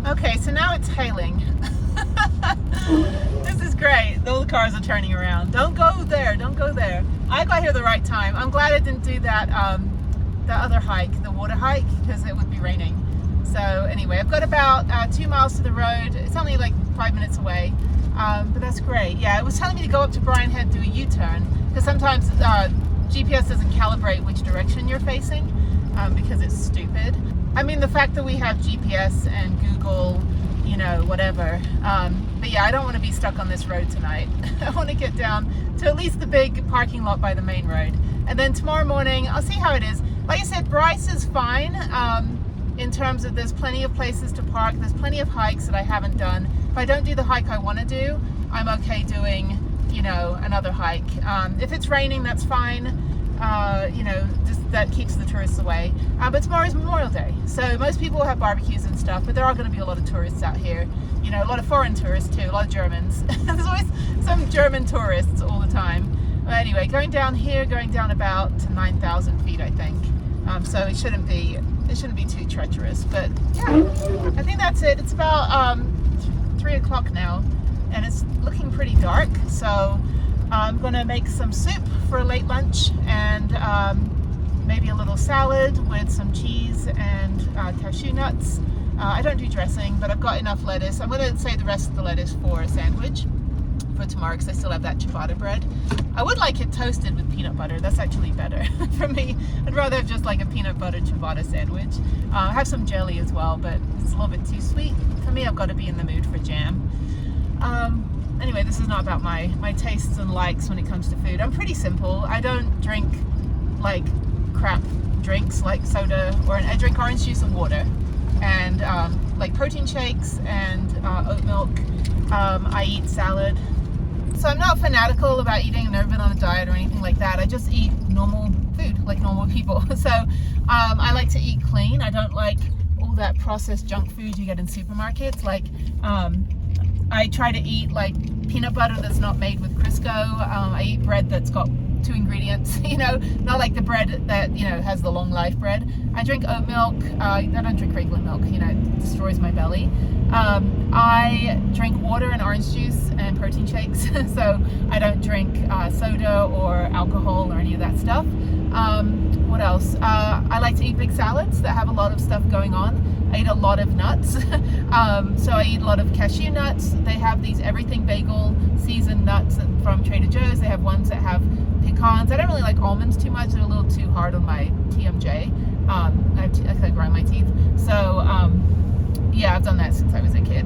Okay, so now it's hailing. This is great. All the cars are turning around. Don't go there, don't go there. I got here the right time. I'm glad I didn't do that other hike, the water hike, because it would be raining. So anyway, I've got about 2 miles to the road. It's only like 5 minutes away, but that's great. Yeah, it was telling me to go up to Bryan Head, do a U-turn, because sometimes GPS doesn't calibrate which direction you're facing, because it's stupid. I mean, the fact that we have GPS and Google, you know, whatever. But yeah, I don't want to be stuck on this road tonight. I want to get down to at least the big parking lot by the main road. And then tomorrow morning, I'll see how it is. Like I said, Bryce is fine in terms of there's plenty of places to park. There's plenty of hikes that I haven't done. If I don't do the hike I want to do, I'm okay doing, you know, another hike. If it's raining, that's fine. You know, just that keeps the tourists away. But tomorrow's Memorial Day, so most people have barbecues and stuff, but there are going to be a lot of tourists out here. You know, a lot of foreign tourists too, a lot of Germans. There's always some German tourists all the time. But anyway, going down here, going down about 9,000 feet, I think. So it shouldn't be too treacherous. But yeah, I think that's it. It's about 3 o'clock now, and it's looking pretty dark. So I'm gonna make some soup for a late lunch, and maybe a little salad with some cheese and cashew nuts. I don't do dressing, but I've got enough lettuce. I'm gonna save the rest of the lettuce for a sandwich for tomorrow, because I still have that ciabatta bread. I would like it toasted with peanut butter. That's actually better for me. I'd rather have just like a peanut butter ciabatta sandwich. I have some jelly as well, but it's a little bit too sweet. For me, I've got to be in the mood for jam. Anyway, this is not about my tastes and likes when it comes to food. I'm pretty simple. I don't drink like crap drinks like soda, or I drink orange juice and water, and like protein shakes and oat milk. I eat salad. So I'm not fanatical about eating. I've never been on a diet or anything like that. I just eat normal food like normal people. So I like to eat clean. I don't like all that processed junk food you get in supermarkets. Like I try to eat like peanut butter that's not made with Crisco. I eat bread that's got 2 ingredients, you know, not like the bread that, you know, has the long life bread. I drink oat milk. I don't drink regular milk, you know, it destroys my belly. I drink water and orange juice and protein shakes, so I don't drink soda or alcohol or any of that stuff. What else? I like to eat big salads that have a lot of stuff going on. I eat a lot of nuts. So I eat a lot of cashew nuts. They have these everything bagel seasoned nuts from Trader Joe's. They have ones that have pecans. I don't really like almonds too much. They're a little too hard on my TMJ. I kind of grind my teeth. So yeah, I've done that since I was a kid.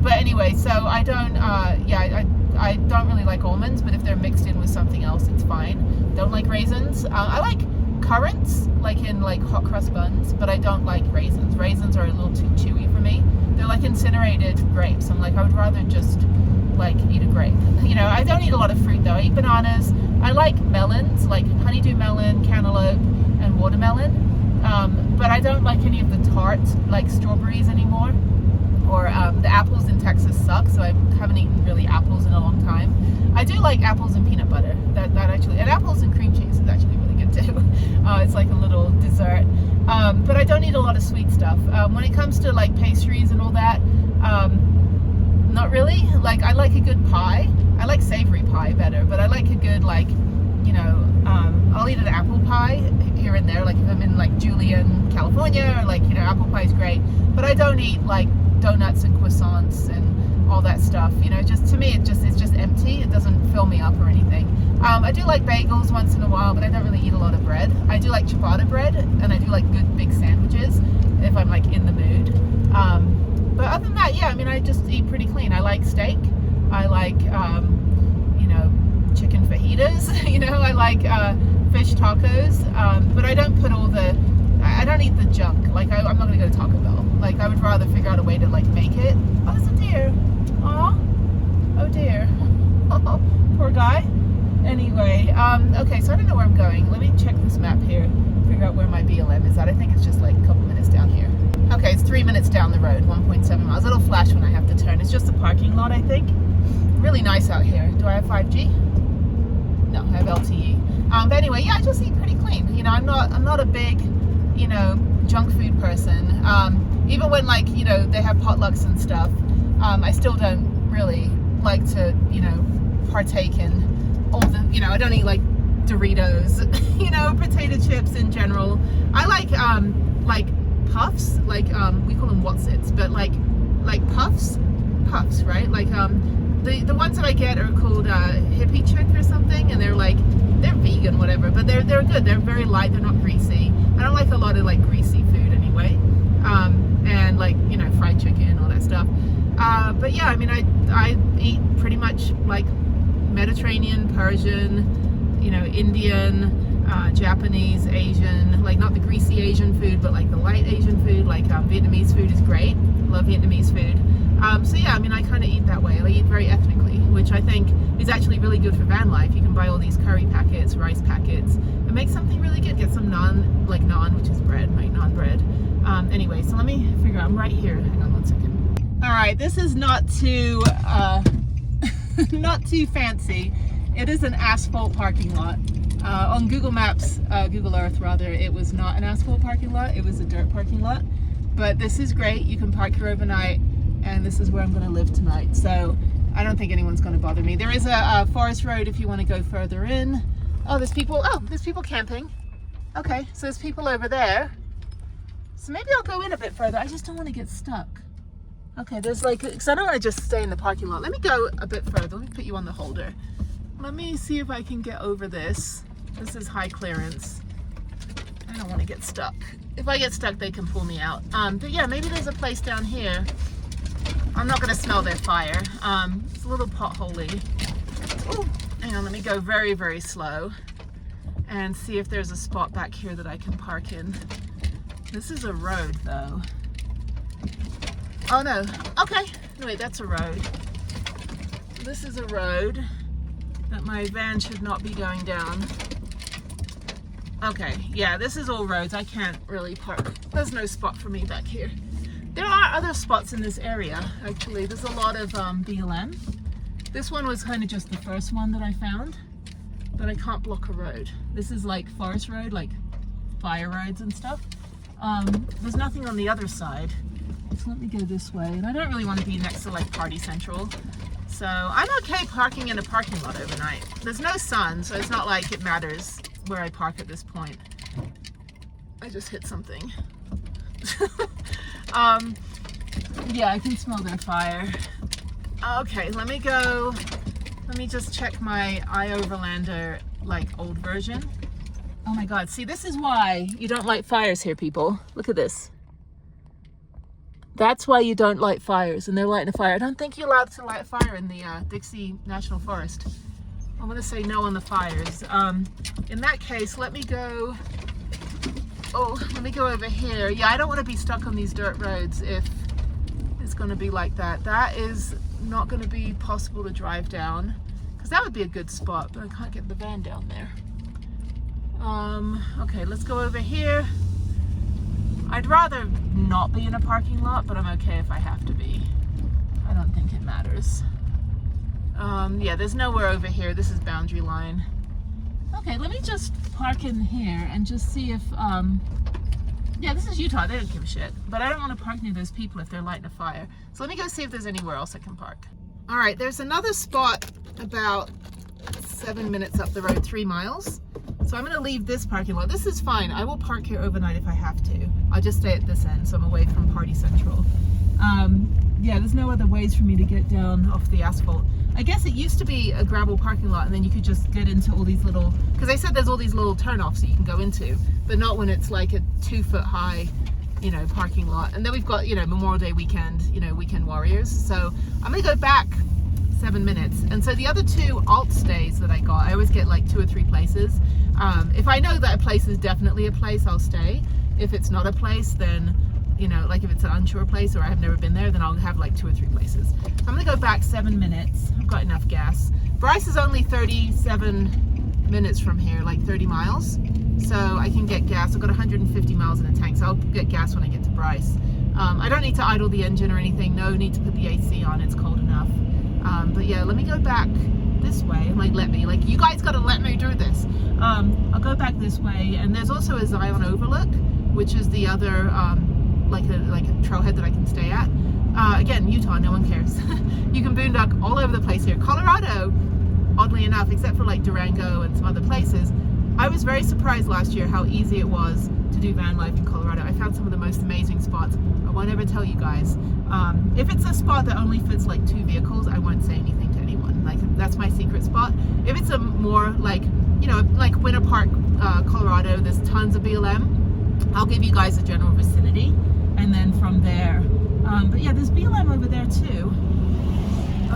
But anyway, so I don't, I don't really like almonds, but if they're mixed in with something else, it's fine. Don't like raisins. I like currants, like in like hot crust buns, but I don't like raisins. Raisins are a little too chewy for me. They're like incinerated grapes. I'm like, I would rather just like eat a grape. You know, I don't eat a lot of fruit though. I eat bananas. I like melons, like honeydew melon, cantaloupe, and watermelon. But I don't like any of the tart, like strawberries anymore. Or the apples in Texas suck, so I haven't eaten really apples in a long time. I do like apples and peanut butter. That actually, and apples and cream cheese is actually really good too. It's like a little dessert. But I don't eat a lot of sweet stuff. When it comes to like pastries and all that, not really. Like I like a good pie. I like savory pie better, but I like a good like, you know, I'll eat an apple pie here and there. Like if I'm in like Julian, California, or like, you know, apple pie is great. But I don't eat like donuts and croissants and all that stuff. You know, just to me, it's just empty. It doesn't fill me up or anything. I do like bagels once in a while, but I don't really eat a lot of bread. I do like ciabatta bread, and I do like good big sandwiches if I'm like in the mood. But other than that, yeah, I mean, I just eat pretty clean. I like steak. I like, you know, chicken fajitas. You know, I like fish tacos. But I don't put all the, I don't eat the junk. Like I'm not gonna go to Taco Bell. Like I would rather figure out a way to like make it. Oh, there's a deer. Aw. Oh dear. Oh, poor guy. Anyway, okay, so I don't know where I'm going. Let me check this map here, figure out where my BLM is at. I think it's just like a couple minutes down here. Okay, it's 3 minutes down the road, 1.7 miles. It'll flash when I have to turn. It's just a parking lot, I think. Really nice out here. Do I have 5G? No, I have LTE. But anyway, yeah, I just eat pretty clean. I'm not a big, you know, junk food person. Even when, like, you know, they have potlucks and stuff, I still don't really like to, you know, partake in all the, you know, I don't eat like Doritos, you know, potato chips in general. I like puffs, like we call them Whatsits, but like puffs, right? Like the ones that I get are called hippie chick or something, and they're vegan, whatever, but they're good. They're very light. They're not greasy. I don't like a lot of like greasy food anyway, and like, you know, fried chicken, all that stuff. But yeah, I mean, I eat pretty much like Mediterranean, Persian, you know, Indian, Japanese, Asian, like not the greasy Asian food, but like the light Asian food. Like Vietnamese food is great. Love Vietnamese food. So yeah, I mean, I kind of eat that way. I eat very ethnically, which I think is actually really good for van life. You can buy all these curry packets, rice packets, and make something really good. Get some naan, like naan, which is bread, make naan bread. Anyway, so let me figure out, I'm right here. Hang on one second. All right, this is not too, not too fancy. It is an asphalt parking lot. On Google Maps, Google Earth rather, it was not an asphalt parking lot. It was a dirt parking lot. But this is great. You can park here overnight, and this is where I'm going to live tonight. So I don't think anyone's going to bother me. There is a forest road if you want to go further in. Oh, there's people camping. Okay, so there's people over there. So maybe I'll go in a bit further. I just don't want to get stuck. Okay, there's like, because I don't want to just stay in the parking lot. Let me go a bit further. Let me put you on the holder. Let me see if I can get over this. This is high clearance. I don't want to get stuck. If I get stuck, they can pull me out. But yeah, maybe there's a place down here. I'm not going to smell their fire. It's a little potholy. Oh, hang on, let me go very, very slow and see if there's a spot back here that I can park in. This is a road though. Oh no, okay. No, wait, that's a road. This is a road that my van should not be going down. Okay, yeah, this is all roads. I can't really park. There's no spot for me back here. There are other spots in this area, actually. There's a lot of BLM. This one was kind of just the first one that I found, but I can't block a road. This is like forest road, like fire roads and stuff. There's nothing on the other side. So let me go this way. And I don't really want to be next to like Party Central. So I'm okay parking in a parking lot overnight. There's no sun, so it's not like it matters where I park at this point. I just hit something. Yeah, I can smell their fire. Okay, let me go. Let me just check my iOverlander, like old version. Oh my God, see, this is why you don't light fires here, people. Look at this. That's why you don't light fires, and they're lighting a fire. I don't think you're allowed to light a fire in the Dixie National Forest. I'm gonna say no on the fires. In that case, let me go over here. Yeah, I don't want to be stuck on these dirt roads if it's gonna be like that. That is not gonna be possible to drive down, because that would be a good spot, but I can't get the van down there. Okay, let's go over here. I'd rather not be in a parking lot, but I'm okay if I have to be. I don't think it matters. Yeah, there's nowhere over here. This is boundary line. Okay, let me just park in here and just see if, yeah, this is Utah. They don't give a shit. But I don't want to park near those people if they're lighting a fire. So let me go see if there's anywhere else I can park. All right, there's another spot about 7 minutes up the road, 3 miles. So I'm gonna leave this parking lot. This is fine. I will park here overnight if I have to. I'll just stay at this end, so I'm away from Party Central. Yeah, there's no other ways for me to get down off the asphalt. I guess it used to be a gravel parking lot, and then you could just get into all these little, because they said there's all these little turnoffs that you can go into, but not when it's like a 2-foot high, you know, parking lot. And then we've got, you know, Memorial Day weekend, you know, weekend warriors. So I'm gonna go back 7 minutes. And so the other 2 alt stays that I got, I always get like 2 or 3 places. If I know that a place is definitely a place, I'll stay. If it's not a place, then, you know, like if it's an unsure place or I have never been there, then I'll have like 2 or 3 places. I'm gonna go back 7 minutes. I've got enough gas. Bryce is only 37 minutes from here, like 30 miles. So I can get gas. I've got 150 miles in the tank, so I'll get gas when I get to Bryce. I don't need to idle the engine or anything. No need to put the AC on, it's cold enough. But yeah, let me go back this way. I'm like, let me, like, you guys gotta let me do this. I'll go back this way, and there's also a Zion Overlook, which is the other like a trailhead that I can stay at. Again, Utah, no one cares. You can boondock all over the place here. Colorado, oddly enough, except for like Durango and some other places, I was very surprised last year how easy it was to do van life in Colorado. I found some of the most amazing spots. I won't ever tell you guys. If it's a spot that only fits like 2 vehicles, I won't say anything to anyone. Like, that's my secret spot. If it's a more like, you know, like Winter Park, Colorado, there's tons of BLM. I'll give you guys a general vicinity, and then from there. But yeah, there's BLM over there too.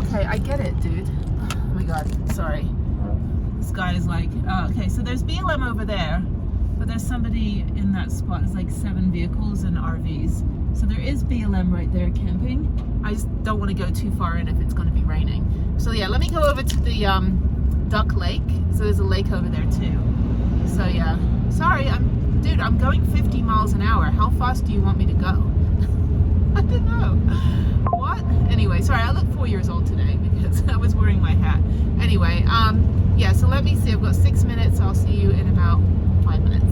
Okay, I get it, dude. Oh my God, sorry. This guy is like, okay, so there's BLM over there, but there's somebody in that spot. It's like 7 vehicles and RVs. So there is BLM right there camping. I just don't want to go too far in if it's going to be raining. So yeah, let me go over to the Duck Lake. So there's a lake over there too. So yeah, sorry, dude, I'm going 50 miles an hour. How fast do you want me to go? I don't know. What? Anyway, sorry, I look 4 years old today because I was wearing my hat. Anyway, yeah, so let me see. I've got 6 minutes. I'll see you in about 5 minutes.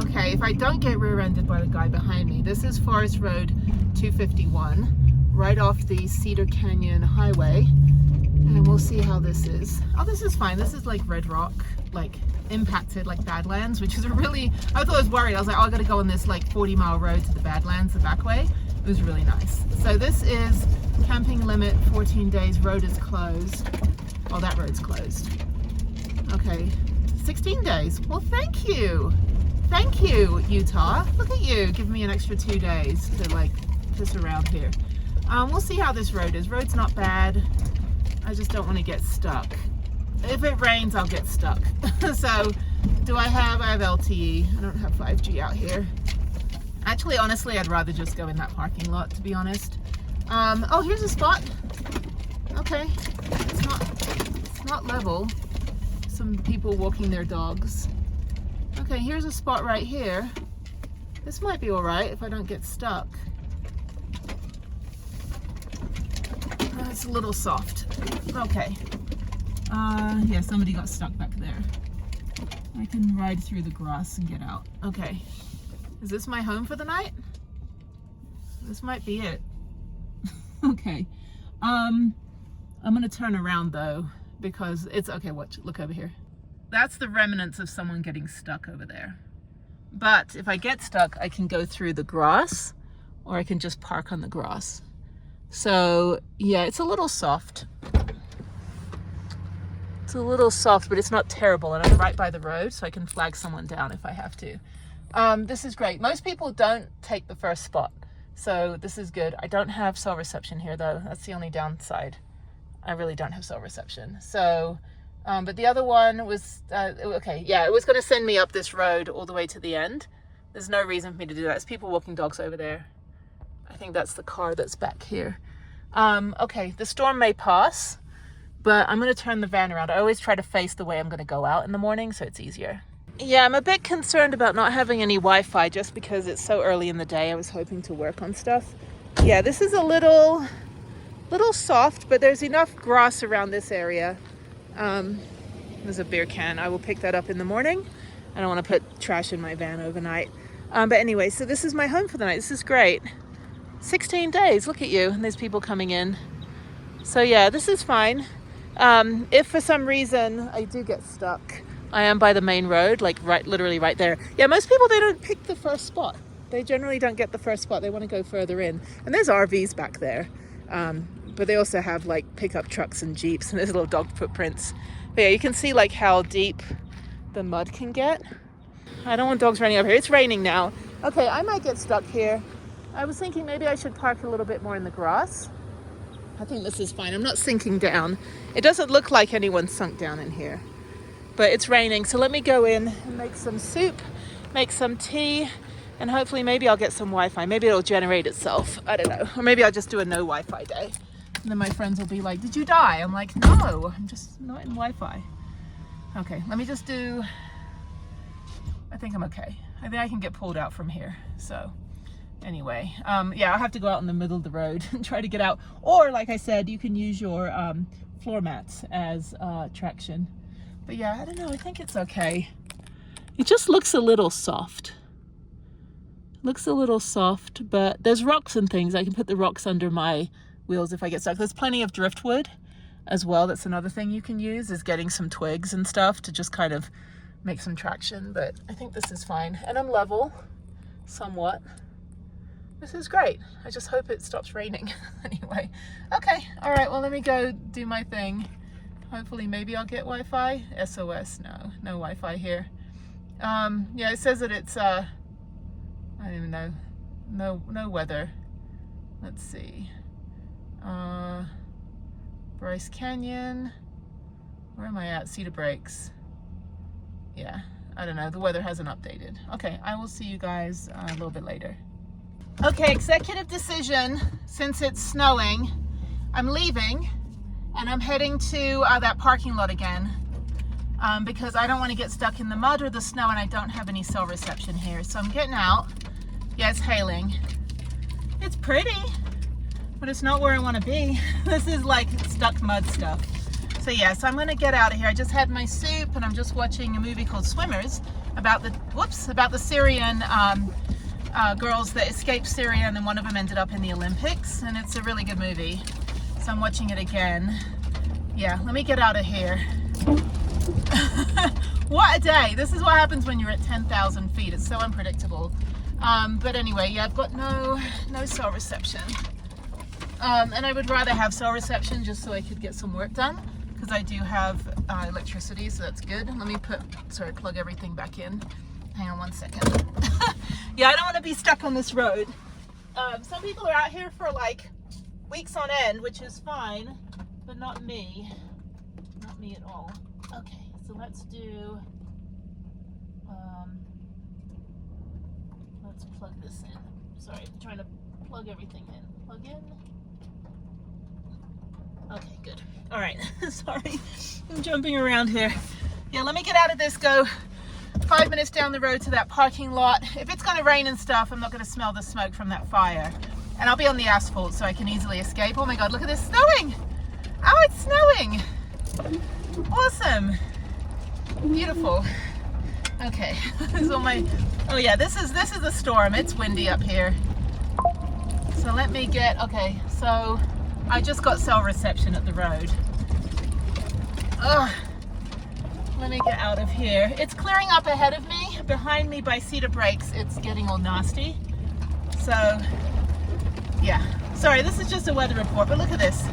Okay, if I don't get rear-ended by the guy behind me, this is Forest Road 251, right off the Cedar Canyon Highway. And we'll see how this is. Oh, this is fine. This is like red rock, like impacted, like Badlands, which is a really, I thought I was worried. I was like, oh, I gotta go on this like 40-mile road to the Badlands the back way. It was really nice. So this is camping limit 14 days. Road is closed. Oh, that road's closed. Okay, 16 days. Well, thank you. Thank you, Utah. Look at you, giving me an extra 2 days to like just around here. We'll see how this road is. Road's not bad. I just don't want to get stuck. If it rains, I'll get stuck. So, I have LTE. I don't have 5G out here. Actually, honestly, I'd rather just go in that parking lot, to be honest. Oh, here's a spot. Okay, it's not level. Some people walking their dogs. Okay, here's a spot right here. This might be all right if I don't get stuck. It's a little soft. Okay. Yeah, somebody got stuck back there. I can ride through the grass and get out. Okay. Is this my home for the night? This might be it. Okay. I'm gonna turn around though, because it's okay. Watch, look over here. That's the remnants of someone getting stuck over there. But if I get stuck, I can go through the grass, or I can just park on the grass. So yeah, it's a little soft. It's a little soft, but it's not terrible, and I'm right by the road, so I can flag someone down if I have to. This is great. Most people don't take the first spot, so this is good. I don't have cell reception here though. That's the only downside. I really don't have cell reception. So, but the other one was, okay, yeah, it was gonna send me up this road all the way to the end. There's no reason for me to do that. There's people walking dogs over there. I think that's the car that's back here. Okay, the storm may pass, but I'm gonna turn the van around. I always try to face the way I'm gonna go out in the morning, so it's easier. Yeah, I'm a bit concerned about not having any Wi-Fi just because it's so early in the day. I was hoping to work on stuff. Yeah, this is a little soft, but there's enough grass around this area. There's a beer can. I will pick that up in the morning. I don't want to put trash in my van overnight. But anyway, so this is my home for the night. This is great. 16 days, look at you. And there's people coming in. So yeah, this is fine. If for some reason I do get stuck, I am by the main road, like literally right there. Yeah, most people, they don't pick the first spot. They generally don't get the first spot. They want to go further in. And there's RVs back there. But they also have like pickup trucks and Jeeps, and there's little dog footprints. But yeah, you can see like how deep the mud can get. I don't want dogs running over here. It's raining now. Okay, I might get stuck here. I was thinking maybe I should park a little bit more in the grass. I think this is fine. I'm not sinking down. It doesn't look like anyone's sunk down in here. But it's raining, so let me go in and make some soup, make some tea, and hopefully maybe I'll get some Wi-Fi. Maybe it'll generate itself. I don't know. Or maybe I'll just do a no Wi-Fi day. And then my friends will be like, did you die? I'm like, no, I'm just not in Wi-Fi. Okay, let me just do, I think I'm okay. I think I can get pulled out from here. So anyway, yeah, I'll have to go out in the middle of the road and try to get out. Or like I said, you can use your floor mats as traction. But yeah, I don't know, I think it's okay. It just looks a little soft. Looks a little soft, but there's rocks and things. I can put the rocks under my wheels if I get stuck. There's plenty of driftwood as well. That's another thing you can use, is getting some twigs and stuff to just kind of make some traction. But I think this is fine. And I'm level, somewhat. This is great. I just hope it stops raining. Anyway, okay. All right, well, let me go do my thing. Hopefully, maybe I'll get Wi-Fi. SOS, no Wi-Fi here. Yeah, it says that it's, I don't even know, no weather. Let's see. Bryce Canyon. Where am I at? Cedar Breaks. Yeah, I don't know. The weather hasn't updated. Okay, I will see you guys a little bit later. Okay, executive decision. Since it's snowing, I'm leaving and I'm heading to that parking lot again because I don't want to get stuck in the mud or the snow, and I don't have any cell reception here. So I'm getting out. Yeah, it's hailing. It's pretty, but it's not where I want to be. This is like stuck mud stuff. So yeah, so I'm gonna get out of here. I just had my soup and I'm just watching a movie called Swimmers about the Syrian girls that escaped Syria, and then one of them ended up in the Olympics, and it's a really good movie. So I'm watching it again. Yeah, let me get out of here. What a day. This is what happens when you're at 10,000 feet. It's so unpredictable. But anyway, yeah, I've got no cell reception. And I would rather have cell reception just so I could get some work done, because I do have electricity, so that's good. Let me plug everything back in. Hang on one second. Yeah, I don't want to be stuck on this road. Some people are out here for like weeks on end, which is fine, but not me. Not me at all. Okay, so let's do, let's plug this in. Sorry, I'm trying to plug everything in. Plug in. Okay, good. All right, sorry, I'm jumping around here. Yeah, let me get out of this, go 5 minutes down the road to that parking lot. If it's gonna rain and stuff, I'm not gonna smell the smoke from that fire. And I'll be on the asphalt so I can easily escape. Oh my God, look at this, snowing. Oh, it's snowing. Awesome, beautiful. Okay, this is all my, oh yeah, this is a storm. It's windy up here. So let me get, okay, so I just got cell reception at the road. Ugh. Let me get out of here. It's clearing up ahead of me. Behind me by Cedar Breaks, it's getting all nasty. So, yeah. Sorry, this is just a weather report, but look at this.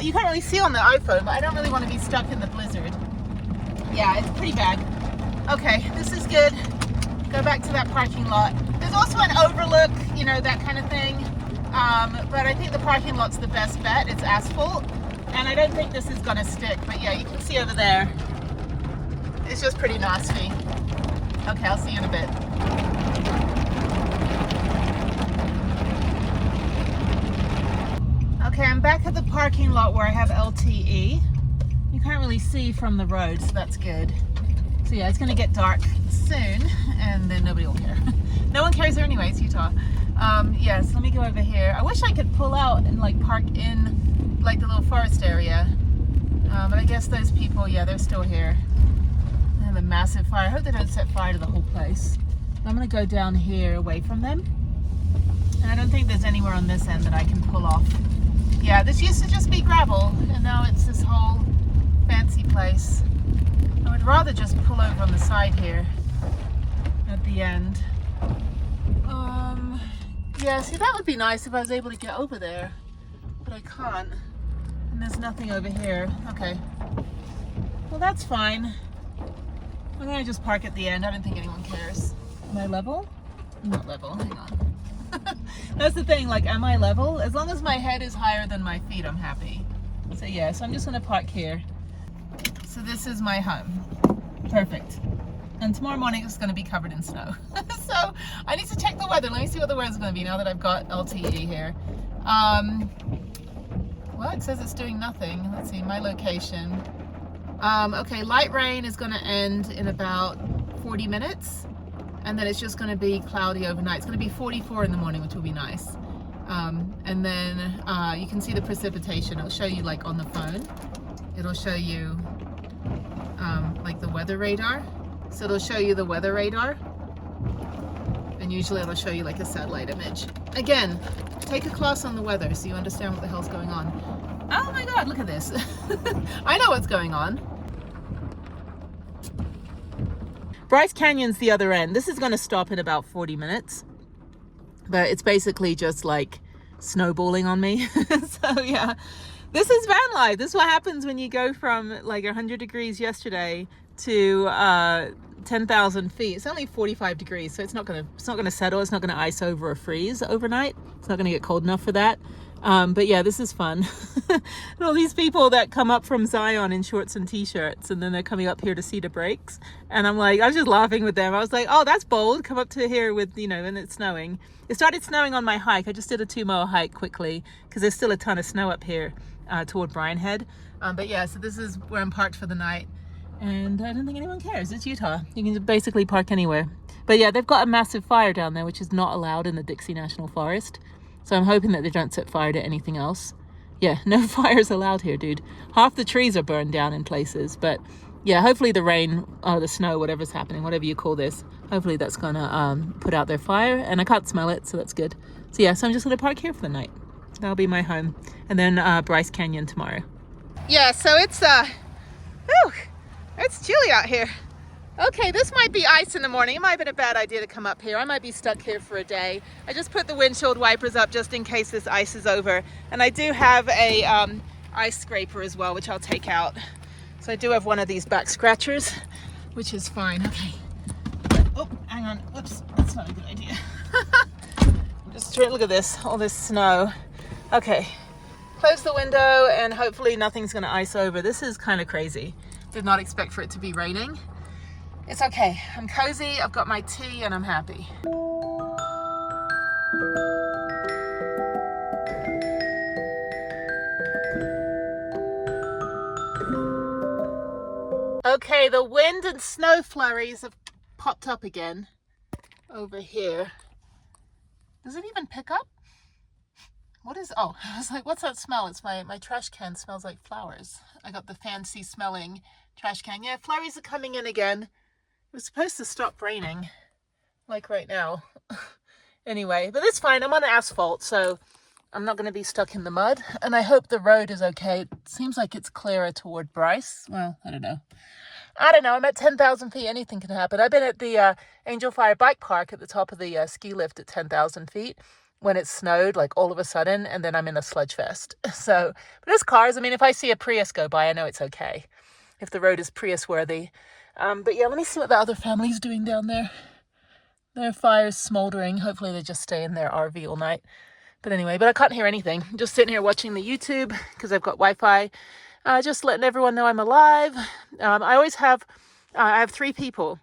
You can't really see on the iPhone, but I don't really want to be stuck in the blizzard. Yeah, it's pretty bad. Okay, this is good. Go back to that parking lot. There's also an overlook, you know, that kind of thing. But I think the parking lot's the best bet. It's asphalt. And I don't think this is gonna stick, but yeah, you can see over there. It's just pretty nasty. Okay, I'll see you in a bit. Okay, I'm back at the parking lot where I have LTE. You can't really see from the road, so that's good. So yeah, it's gonna get dark soon, and then nobody will care. No one cares there anyway, it's Utah. Yeah, so let me go over here. I wish I could pull out and like park in like the little forest area, but I guess those people, yeah, they're still here. They have a massive fire. I hope they don't set fire to the whole place. I'm gonna go down here away from them, and I don't think there's anywhere on this end that I can pull off. Yeah, this used to just be gravel, and now it's this whole fancy place. I would rather just pull over on the side here at the end. Yeah, see, that would be nice if I was able to get over there, but I can't. And there's nothing over here. Okay. Well, that's fine. I'm gonna just park at the end. I don't think anyone cares. Am I level? I'm not level. Hang on. That's the thing, like, am I level? As long as my head is higher than my feet, I'm happy. So yeah, so I'm just gonna park here. So this is my home. Perfect. And tomorrow morning it's gonna be covered in snow. So I need to check the weather. Let me see what the weather's gonna be now that I've got LTE here. Well, it says it's doing nothing. Let's see, my location. Okay, light rain is gonna end in about 40 minutes. and then it's just going to be cloudy overnight. It's going to be 44 in the morning, which will be nice. And then you can see the precipitation. It'll show you like on the phone. It'll show you like the weather radar. So it'll show you the weather radar, and usually it'll show you like a satellite image. Again, take a class on the weather so you understand what the hell's going on. Oh my God, look at this. I know what's going on. Bryce Canyon's the other end. This is going to stop in about 40 minutes, but it's basically just like snowballing on me. So yeah, this is van life. This is what happens when you go from like 100 degrees yesterday to 10,000 feet. It's only 45 degrees, so it's not gonna settle. It's not gonna ice over or freeze overnight. It's not gonna get cold enough for that. But yeah, this is fun. And all these people that come up from Zion in shorts and t-shirts, and then they're coming up here to see the breaks. And I'm like, I was just laughing with them. I was like, oh, that's bold. Come up to here with, you know, and it's snowing. It started snowing on my hike. I just did a 2-mile hike quickly because there's still a ton of snow up here toward Bryan Head. But yeah, so this is where I'm parked for the night. And I don't think anyone cares. It's Utah. You can basically park anywhere. But yeah, they've got a massive fire down there, which is not allowed in the Dixie National Forest. So I'm hoping that they don't set fire to anything else. Yeah, no fires allowed here, dude. Half the trees are burned down in places. But yeah, hopefully the rain or the snow, whatever's happening, whatever you call this, hopefully that's gonna put out their fire. And I can't smell it, so that's good. So yeah, so I'm just gonna park here for the night. That'll be my home. And then Bryce Canyon tomorrow. Yeah, so it's it's chilly out here. Okay, this might be ice in the morning. It might have been a bad idea to come up here. I might be stuck here for a day. I just put the windshield wipers up just in case this ice is over. And I do have a ice scraper as well, which I'll take out. So I do have one of these back scratchers, which is fine. Okay. Oh, hang on. Whoops, that's not a good idea. Just look at this, all this snow. Okay, close the window and hopefully nothing's gonna ice over. This is kind of crazy. Did not expect for it to be raining. It's okay, I'm cozy, I've got my tea, and I'm happy. Okay, the wind and snow flurries have popped up again over here. Does it even pick up? What is, oh, I was like, what's that smell? It's my trash can smells like flowers. I got the fancy smelling trash can. Yeah, flurries are coming in again. It was supposed to stop raining, like right now. Anyway, but it's fine. I'm on asphalt, so I'm not going to be stuck in the mud. And I hope the road is okay. It seems like it's clearer toward Bryce. Well, I don't know. I'm at 10,000 feet. Anything can happen. I've been at the Angel Fire Bike Park at the top of the ski lift at 10,000 feet when it snowed, like all of a sudden, and then I'm in a sludge fest. So, but there's cars. I mean, if I see a Prius go by, I know it's okay. If the road is Prius worthy. But yeah, let me see what the other family's doing down there. Their fire's smoldering. Hopefully they just stay in their RV all night. But anyway, but I can't hear anything. I'm just sitting here watching the YouTube because I've got Wi-Fi. Just letting everyone know I'm alive. I have 3 people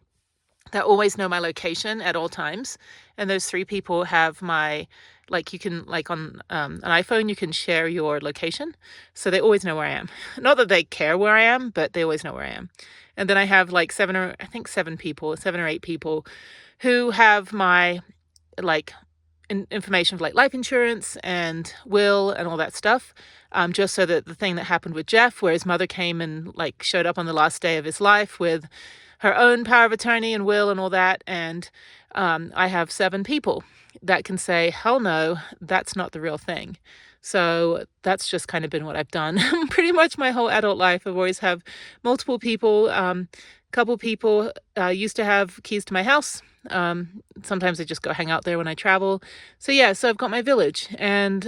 that always know my location at all times. And those 3 people have my, like you can, like on an iPhone, you can share your location. So they always know where I am. Not that they care where I am, but they always know where I am. And then I have like 7 or 8 people who have my like information for like life insurance and will and all that stuff. Just so that the thing that happened with Jeff, where his mother came and like showed up on the last day of his life with her own power of attorney and will and all that. And I have 7 people that can say, hell no, that's not the real thing. So that's just kind of been what I've done pretty much my whole adult life. I've always have multiple people. Couple people used to have keys to my house. Sometimes I just go hang out there when I travel. So yeah, so I've got my village, and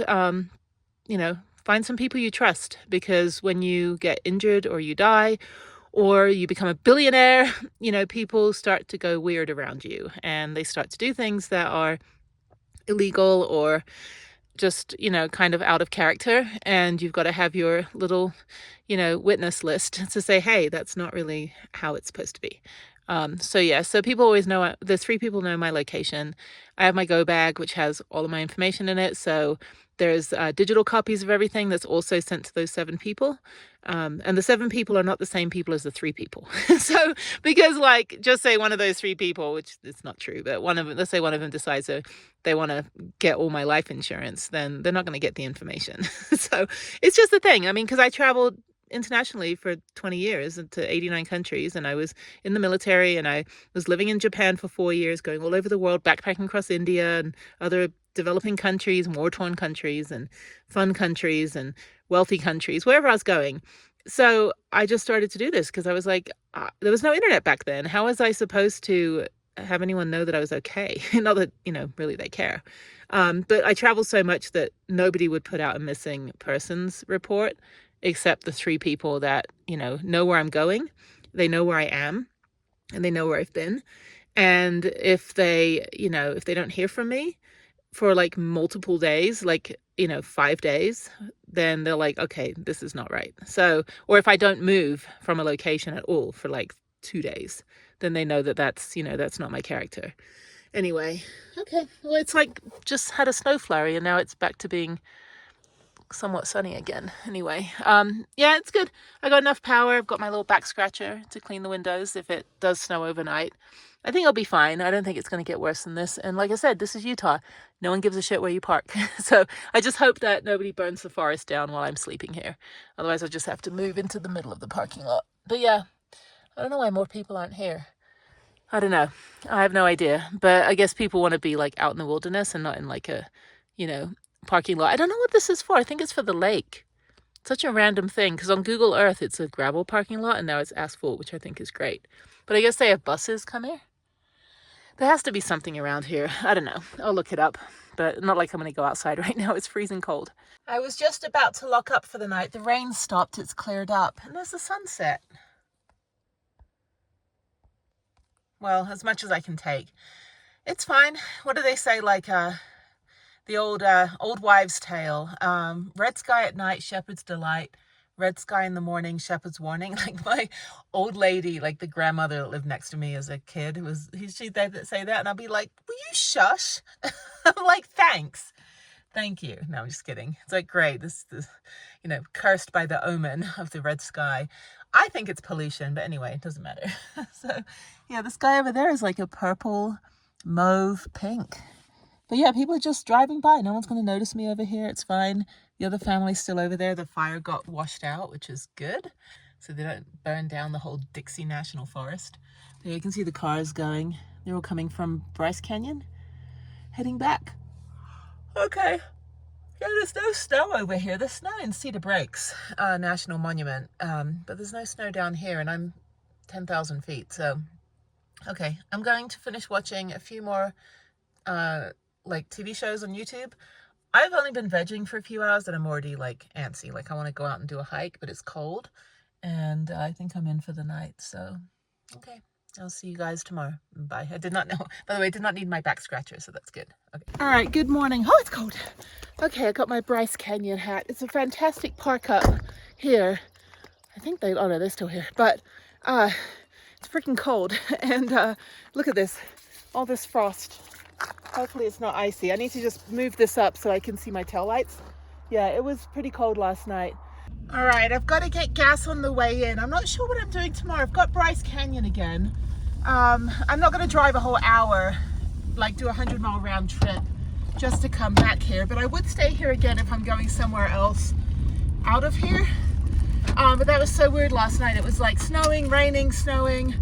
you know, find some people you trust, because when you get injured or you die or you become a billionaire, you know, people start to go weird around you, and they start to do things that are illegal or just, you know, kind of out of character. And you've got to have your little, you know, witness list to say, hey, that's not really how it's supposed to be. So yeah, so people always know, the 3 people know my location. I have my go bag, which has all of my information in it. So There's digital copies of everything that's also sent to those 7 people. And the 7 people are not the same people as the 3 people. So, because like, just say one of those 3 people, which it's not true, but one of them, let's say one of them decides they want to get all my life insurance, then they're not going to get the information. So it's just the thing. I mean, because I traveled internationally for 20 years to 89 countries, and I was in the military, and I was living in Japan for 4 years, going all over the world, backpacking across India and other developing countries, war-torn countries, and fun countries, and wealthy countries, wherever I was going. So I just started to do this because I was like, there was no internet back then. How was I supposed to have anyone know that I was okay? Not that, really they care. But I traveled so much that nobody would put out a missing persons report except the 3 people that, know where I'm going. They know where I am, and they know where I've been. And if they, if they don't hear from me for like multiple days, like, 5 days, then they're like, okay, this is not right. So, or if I don't move from a location at all for like 2 days, then they know that that's not my character. Anyway, okay. Well, it's like just had a snow flurry, and now it's back to being somewhat sunny again. Anyway, yeah, it's good. I got enough power. I've got my little back scratcher to clean the windows if it does snow overnight. I think I'll be fine. I don't think it's going to get worse than this. And like I said, this is Utah. No one gives a shit where you park. So I just hope that nobody burns the forest down while I'm sleeping here. Otherwise, I'll just have to move into the middle of the parking lot. But yeah, I don't know why more people aren't here. I don't know. I have no idea. But I guess people want to be like out in the wilderness and not in like a, parking lot. I don't know what this is for. I think it's for the lake. Such a random thing, because on Google Earth it's a gravel parking lot and now it's asphalt, which I think is great. But I guess they have buses come here. There has to be something around here. I don't know. I'll look it up, but not like I'm going to go outside right now. It's freezing cold. I was just about to lock up for the night. The rain stopped. It's cleared up, and there's the sunset. Well, as much as I can take. It's fine. What do they say? Like the old wives' tale. Red sky at night, shepherd's delight. Red sky in the morning, shepherd's warning. Like my old lady, like the grandmother that lived next to me as a kid, she'd say that, and I'll be like, will you shush? I'm like, thanks. Thank you. No, I'm just kidding. It's like, great. This cursed by the omen of the red sky. I think it's pollution, but anyway, it doesn't matter. So yeah, the sky over there is like a purple, mauve, pink. But yeah, people are just driving by. No one's going to notice me over here. It's fine. The other family's still over there. The fire got washed out, which is good. So they don't burn down the whole Dixie National Forest. There you can see the cars going. They're all coming from Bryce Canyon, heading back. Okay. Yeah, there's no snow over here. There's snow in Cedar Breaks National Monument. But there's no snow down here, and I'm 10,000 feet. So, okay. I'm going to finish watching a few more like TV shows on YouTube. I've only been vegging for a few hours and I'm already like antsy. Like I want to go out and do a hike, but it's cold and I think I'm in for the night. So, okay. I'll see you guys tomorrow. Bye. I did not know. By the way, I did not need my back scratcher, so that's good. Okay. All right. Good morning. Oh, it's cold. Okay. I got my Bryce Canyon hat. It's a fantastic park up here. I think oh no, they're still here, but it's freaking cold. And look at this, all this frost. Hopefully it's not icy. I need to just move this up so I can see my taillights. Yeah, it was pretty cold last night. All right, I've got to get gas on the way in. I'm not sure what I'm doing tomorrow. I've got Bryce Canyon again. I'm not going to drive a whole hour, like do a 100-mile round trip just to come back here. But I would stay here again if I'm going somewhere else out of here. But that was so weird last night. It was like snowing, raining, snowing,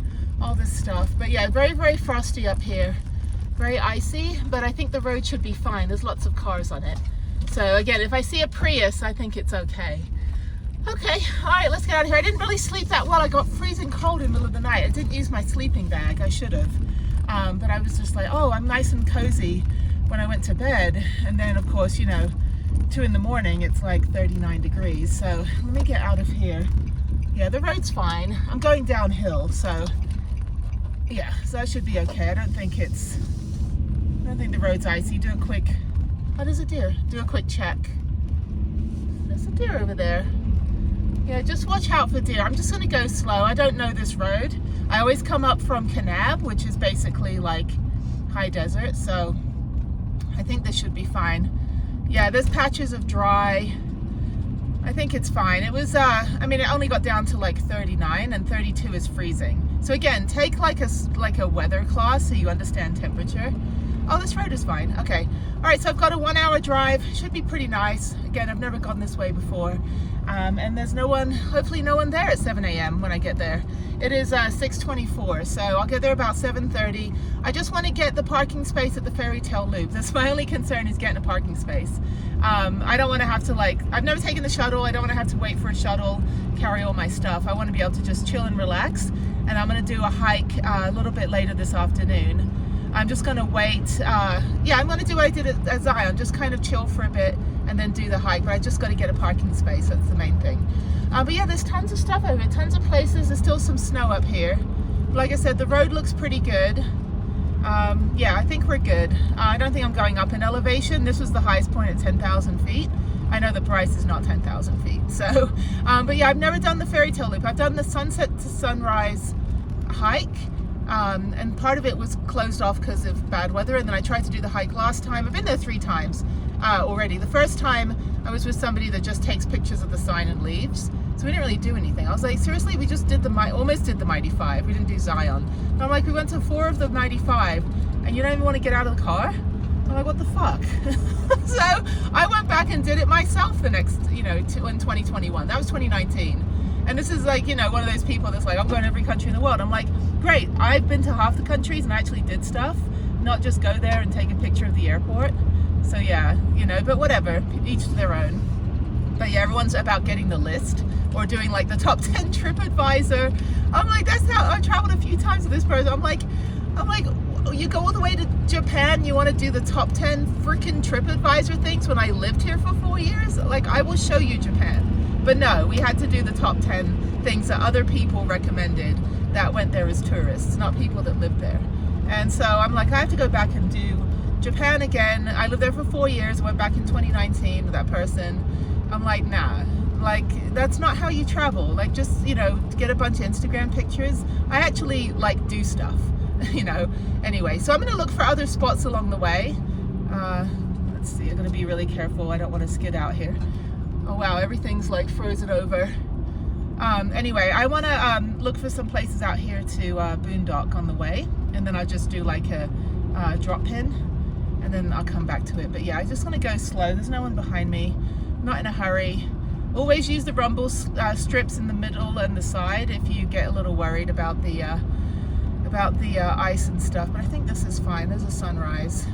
all this stuff. But yeah, very, very frosty up here. Very icy, but I think the road should be fine. There's lots of cars on it. So again, if I see a Prius, I think it's okay. Okay, all right, let's get out of here. I didn't really sleep that well. I got freezing cold in the middle of the night. I didn't use my sleeping bag. I should have. But I was just like, oh, I'm nice and cozy when I went to bed. And then, of course, 2 in the morning, it's like 39 degrees. So let me get out of here. Yeah, the road's fine. I'm going downhill, so yeah, so that should be okay. I don't think the road's icy. Do a quick, oh, there's a deer. Do a quick check. There's a deer over there. Yeah, just watch out for deer. I'm just going to go slow. I don't know this road. I always come up from Kanab, which is basically like high desert. So I think this should be fine. Yeah, there's patches of dry. I think it's fine. It was, I mean, it only got down to like 39 and 32 is freezing. So again, take like a weather class so you understand temperature. Oh, this road is fine. Okay. All right, so I've got a 1 hour drive. Should be pretty nice. Again, I've never gone this way before. And there's no one, hopefully no one there at 7 a.m. when I get there. It is 6:24, so I'll get there about 7:30. I just want to get the parking space at the fairy tale loop. That's my only concern, is getting a parking space. I don't want to have to, like, I've never taken the shuttle. I don't want to have to wait for a shuttle, carry all my stuff. I want to be able to just chill and relax. And I'm going to do a hike a little bit later this afternoon. I'm just going to wait. Yeah, I'm going to do what I did at Zion, just kind of chill for a bit and then do the hike. But I just got to get a parking space. That's the main thing. But yeah, there's tons of stuff over here, tons of places. There's still some snow up here. Like I said, the road looks pretty good. Yeah, I think we're good. I don't think I'm going up in elevation. This was the highest point at 10,000 feet. I know the price is not 10,000 feet. So, but yeah, I've never done the fairy tale loop. I've done the sunset to sunrise hike. And part of it was closed off because of bad weather. And then I tried to do the hike last time. I've been there 3 times already. The first time I was with somebody that just takes pictures of the sign and leaves. So we didn't really do anything. I was like, seriously, we just did almost did the Mighty 5. We didn't do Zion. And I'm like, we went to 4 of the 95 and you don't even want to get out of the car? I'm like, what the fuck? So I went back and did it myself the next, you know, in 2021. That was 2019. And this is like, you know, one of those people that's like, I'm going to every country in the world. I'm like, great, I've been to half the countries and I actually did stuff, not just go there and take a picture of the airport. So yeah, you know, but whatever, each to their own. But yeah, everyone's about getting the list or doing like the top 10 TripAdvisor. I'm like, that's how I traveled a few times with this person. I'm like, you go all the way to Japan, you want to do the top 10 freaking TripAdvisor things when I lived here for 4 years? Like, I will show you Japan. But no, we had to do the top 10 things that other people recommended that went there as tourists, not people that lived there. And so I'm like, I have to go back and do Japan again. I lived there for 4 years, went back in 2019 with that person. I'm like, nah, like, that's not how you travel. Like, just, you know, get a bunch of Instagram pictures. I actually, like, do stuff, you know. Anyway, so I'm going to look for other spots along the way. Let's see, I'm going to be really careful. I don't want to skid out here. Oh, wow, everything's, like, frozen over. Anyway, I want to look for some places out here to boondock on the way. And then I'll just do, like, a drop pin. And then I'll come back to it. But, yeah, I just want to go slow. There's no one behind me. Not in a hurry. Always use the rumble strips in the middle and the side if you get a little worried about the ice and stuff. But I think this is fine. There's a sunrise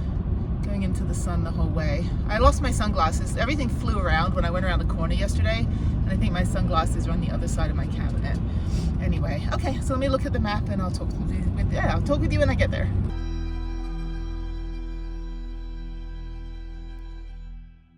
going into the sun the whole way. I lost my sunglasses. Everything flew around when I went around the corner yesterday, and I think my sunglasses are on the other side of my cabinet. Anyway, okay, so let me look at the map and I'll talk with you when I get there.